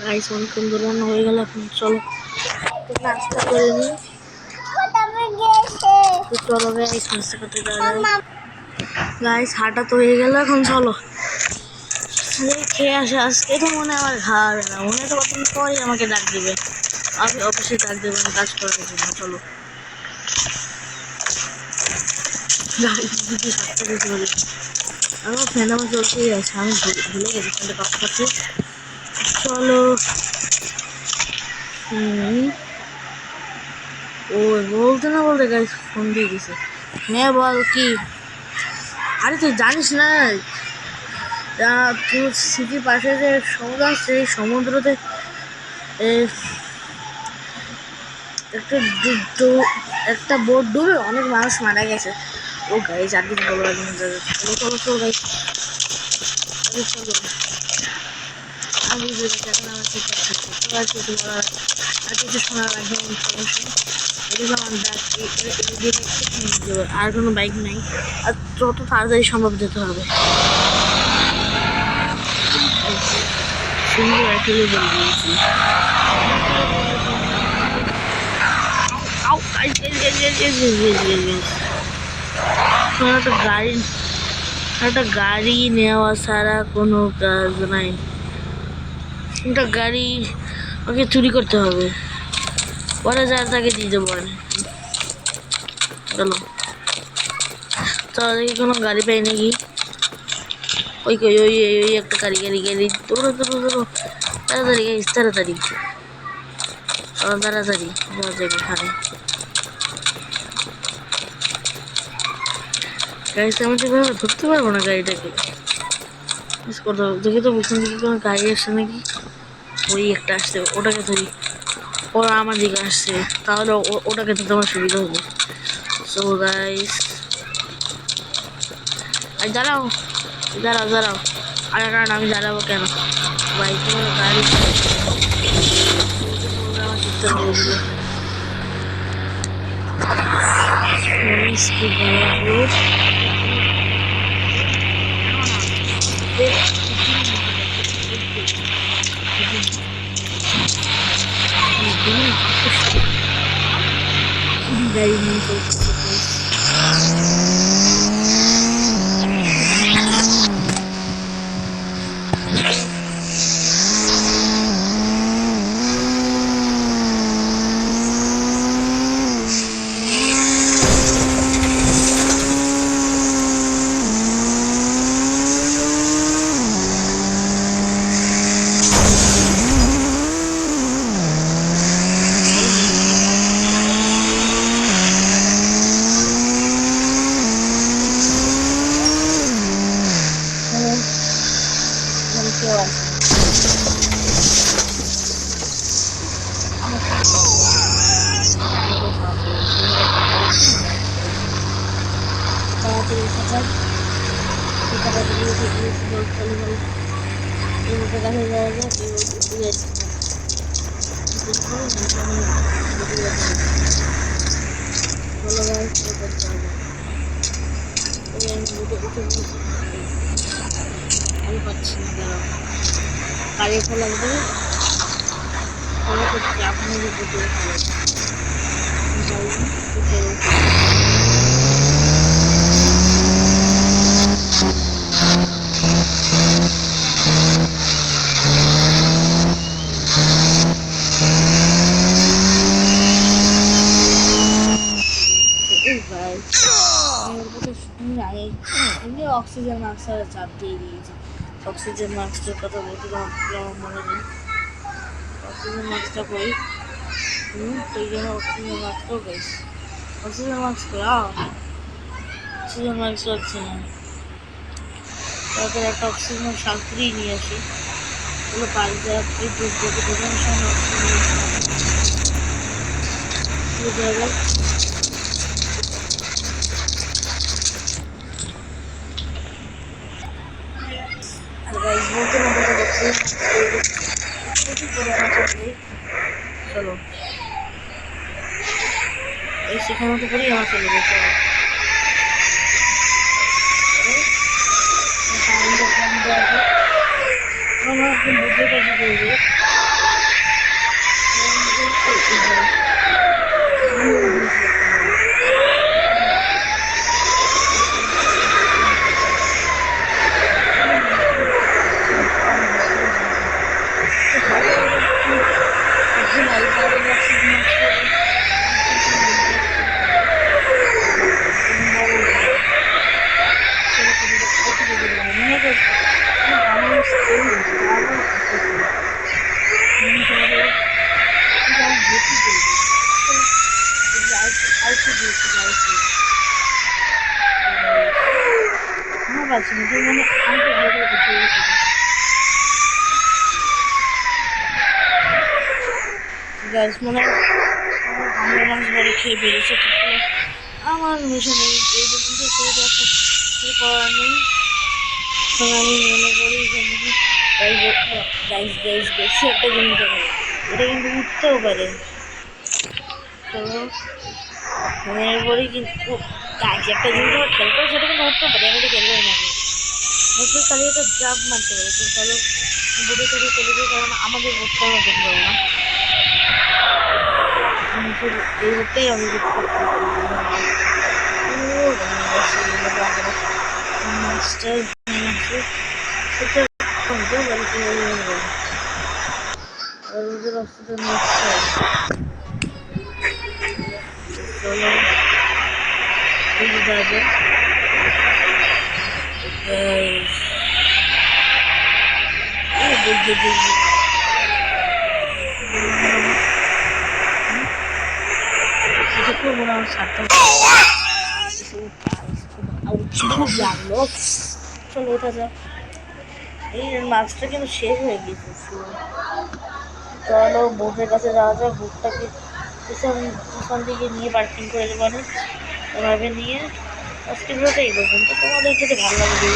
Guys অনেকক্ষণ ধরে রান্না হয়ে গেল, এখন চলো নাস্তা করে নিই। তো চলো গাইস নাস্তা করতে যাওয়া। গাইস হাঁটা তো হয়ে গেল, এখন চলো খেয়ে আসে। আজকে তো মনে আমার খাওয়াবে না, মনে তো কতদিন পরই আমাকে ডাক দেবে, আমি অফিসে ডাক দেবেন কাজ করার জন্য। চলো দিদি সাতটা বেশি বলে আমার ফ্যান আমার চলতেই আছে, আমি ভুলে গেছি ফ্যানটা কাজ করতে। চলো ও বলতে না বলতে গাইস ফোন দিয়ে দিছে। হ্যাঁ বল কি? আরে তুই জানিস না তোর সিটির পাশে যে সমুদ্র আছে, এই সমুদ্রতে একটা একটা বোট ডুবে অনেক মানুষ মারা গেছে। ও গাইস আর কিছু বলো চলো চলো চলো গাইস চলো। আমি বুঝতে পারছি এখন আমার ঠিক আছে, তো আর কিছু বলার আর কিছু শোনার লাগবে ইনফরমেশন। এদিকে আমার আর কোনো বাইক নাই, আর যত তাড়াতাড়ি সম্ভব যেতে হবে। সুন্দর অ্যাক্চুয়ালি বলে দিয়েছি। একটা গাড়ি নেওয়া ছাড়া কোনো কাজ নাই। একটা গাড়ি ওকে চুরি করতে হবে, পরে যা তাকে দিয়ে দেবো। চলো চলো দেখি কোনো গাড়ি পাই নাকি। ওই কই ওই ওই একটা গাড়ি গাড়ি গাড়ি দৌড়ো দৌড়ো দৌড়ো তাড়াতাড়ি গাইস তাড়াতাড়ি তাড়াতাড়ি যাওয়া যাবে ওখানে। গাড়িটা আমি তো ধরতে পারবো না গাড়িটাকে, মিস করতে হবে। দেখি তো পিছন দিকে কোনো গাড়ি আসছে নাকি। ওই একটা আসছে, ওটাকে ধরি। ওরা আমার দিকে আসছে, তাহলে ওটাকে তো তোমার সুবিধা হবে। সো গাইস আর দাঁড়াও দাঁড়াও দাঁড়াও, আরে কারণ আমি দাঁড়াবো কেন ভাই, তোমার গাড়ি আমার চিন্তা করে দিল। গাড়ি নিয়ে চলছে আমি পাচ্ছি না, দাঁড়াও গাড়ি খোলা লাগবে। আপনি অক্সিজেন মাস্কের চাপ দিয়ে দিয়েছি। অক্সিজেন মাস্কের কথা বলতে আমার মনে নেই। অক্সিজেন মাস্কটা কই? সেই জন্য অক্সিজেন মাস্কও গেছে। অক্সিজেন মাস্ক অক্সিজেন মাস্ক হচ্ছে না, তারপরে একটা অক্সিজেন সাঁতরিয়ে নিয়ে আসি। ওগুলো পাল্টে এই বোঝানোর সময় অক্সিজেন চলো এই সেখানে তো করেই আমার চলে গেছে। আমরা এখন বুঝতে পারছি গাছ মনে হয় আমরা মাছ বড় খেয়ে বেরিয়েছে, ঠিক আছে। আমার মিশন এই পর্যন্ত কিছু করার নেই। আমি মনে করি গাইস গাইস গাইস একটা জিনিস দেখো, এটা কিন্তু উঠতেও পারে। চলো মনে করি কিন্তু গাইস একটা জিনিস আমার খেয়াল করে, সেটা কিন্তু উঠতেও পারে, আমি এটা খেয়াল করি না। হচ্ছে তাহলে এটা জাম্প মারতে পারে, তো চলো বোটে করে চলে যাই, কারণ আমাদের বোটটাও যেতে পারবো না। এই বোটটাই আমি মাস্টার সেটা বাড়িতে আর ওদের অস্ত্রটা নিচ্ছে। চলো যাবে মনে আমার সাতটা খুব লাগলো। চলো ওঠা যাক, এই মাছটা কিন্তু শেষ হয়ে গেছে। চলো বোটের কাছে যাওয়া যাক, বোটটাকে পিছন দিকে নিয়ে পার্কিং করে দেবো অনেক এভাবে নিয়ে। আজকে ভিডিওটা এই পর্যন্ত, তোমাদের যদি ভালো লাগে